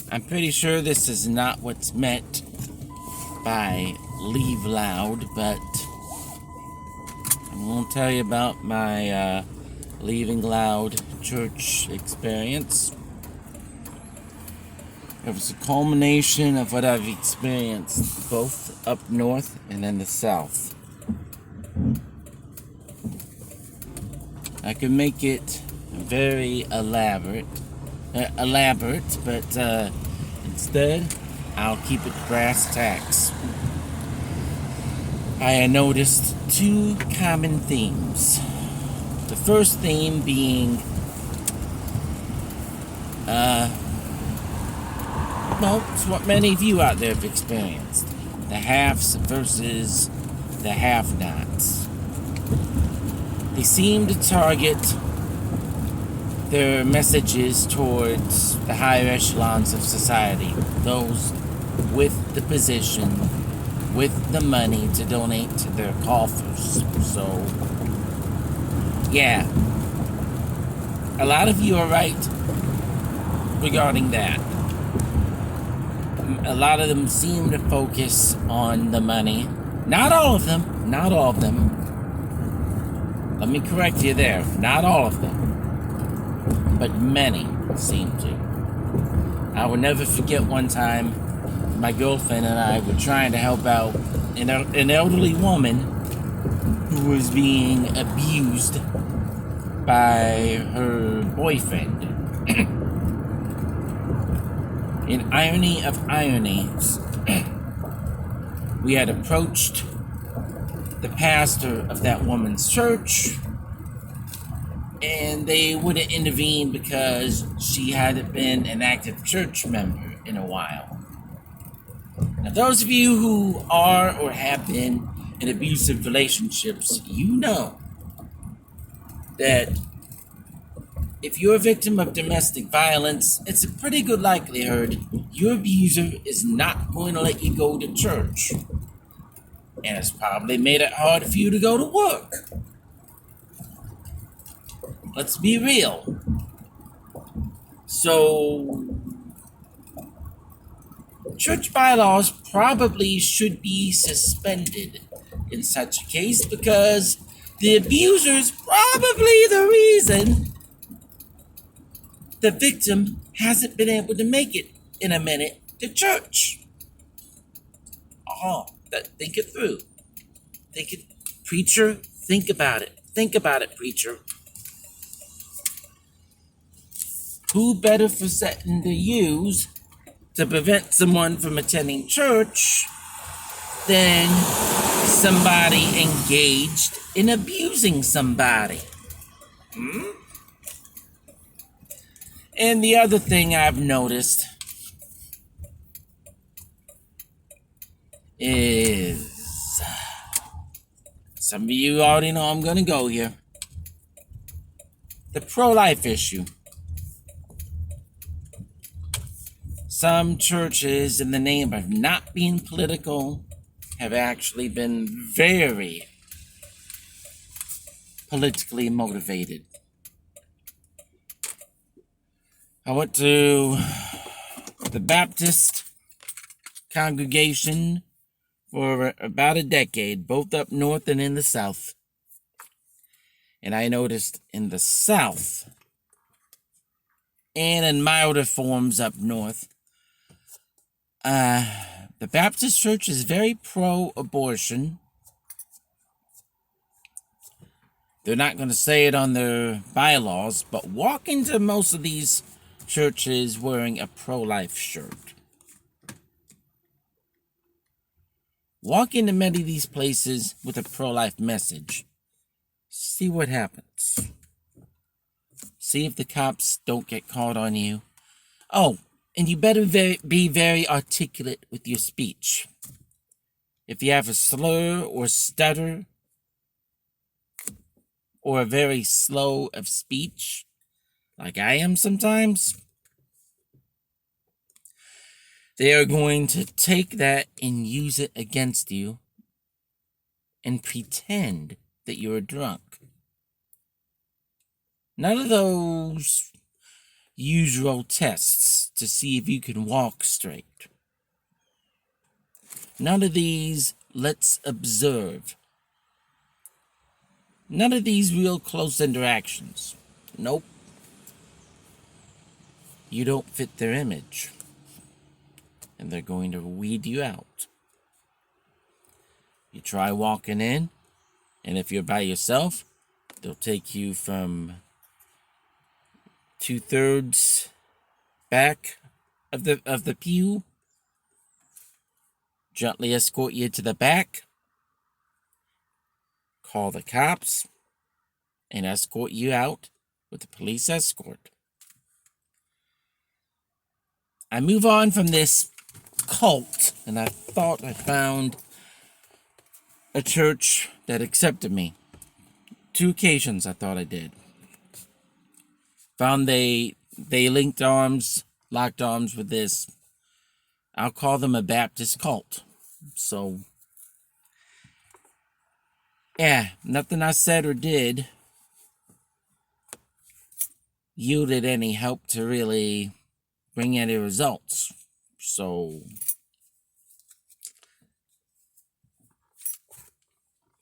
I'm pretty sure this is not what's meant by leave loud, but I'm going to tell you about my leaving loud church experience. It was a culmination of what I've experienced both up north and in the south. I could make it very elaborate, but instead, I'll keep it brass tacks. I noticed two common themes. The first theme being, it's what many of you out there have experienced. The haves versus the have-nots. They seem to target their messages towards the higher echelons of society, those with the position, with the money to donate to their coffers. So, yeah, a lot of you are right regarding that. A lot of them seem to focus on the money. Not all of them. Not all of them. Let me correct you there. Not all of them. But many seem to. I will never forget one time my girlfriend and I were trying to help out an elderly woman who was being abused by her boyfriend. In irony of ironies, we had approached the pastor of that woman's church, and they wouldn't intervene because she hadn't been an active church member in a while. Now, those of you who are or have been in abusive relationships, you know that if you're a victim of domestic violence, it's a pretty good likelihood your abuser is not going to let you go to church. And it's probably made it hard for you to go to work. Let's be real. So, church bylaws probably should be suspended in such a case because the abuser's probably the reason the victim hasn't been able to make it in a minute to church. Think it through. Preacher, think about it. Think about it, preacher. Who better for setting to use to prevent someone from attending church than somebody engaged in abusing somebody? And the other thing I've noticed is, some of you already know I'm going to go here, the pro-life issue. Some churches, in the name of not being political, have actually been very politically motivated. I went to the Baptist congregation for about a decade, both up north and in the south. And I noticed in the south, and in milder forms up north, the Baptist church is very pro-abortion. They're not going to say it on their bylaws, but walk into most of these churches wearing a pro-life shirt. Walk into many of these places with a pro-life message. See what happens. See if the cops don't get caught on you. Oh, and you better be very articulate with your speech. If you have a slur or stutter, or a very slow of speech, like I am sometimes, they are going to take that and use it against you and pretend that you're drunk. None of those usual tests to see if you can walk straight. None of these let's observe. None of these real close interactions. Nope. You don't fit their image. And they're going to weed you out. You try walking in, and if you're by yourself, they'll take you from 2/3 back of the pew, gently escort you to the back, call the cops, and escort you out with a police escort. I move on from this cult, and I thought I found a church that accepted me. 2 occasions I thought I did. Found they linked arms, locked arms with this, I'll call them a Baptist cult. So, yeah, nothing I said or did yielded any help to really bring any results. So,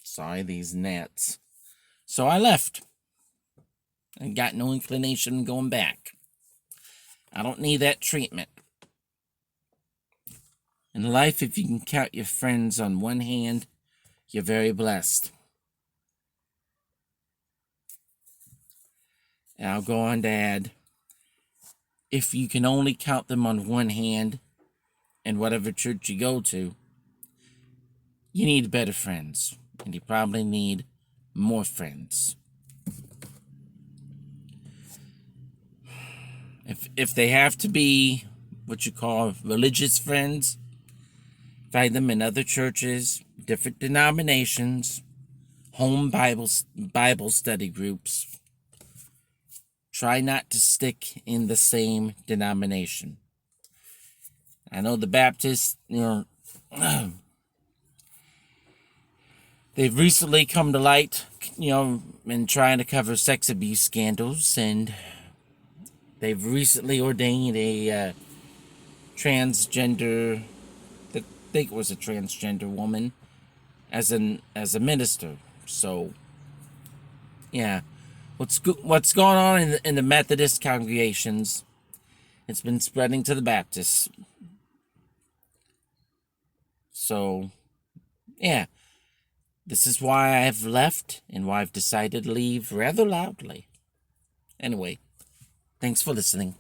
sorry, these gnats. So I left. I got no inclination going back. I don't need that treatment. In life, if you can count your friends on one hand, you're very blessed. And I'll go on to add, if you can only count them on one hand in whatever church you go to, you need better friends. And you probably need more friends. If they have to be what you call religious friends, find them in other churches, different denominations, home Bible study groups. Try not to stick in the same denomination. I know the Baptists, they've recently come to light, in trying to cover sex abuse scandals, and they've recently ordained a transgender, I think it was a transgender woman, as a minister. So, yeah, what's going on in the Methodist congregations, it's been spreading to the Baptists. So, yeah, this is why I've left and why I've decided to leave rather loudly. Anyway, thanks for listening.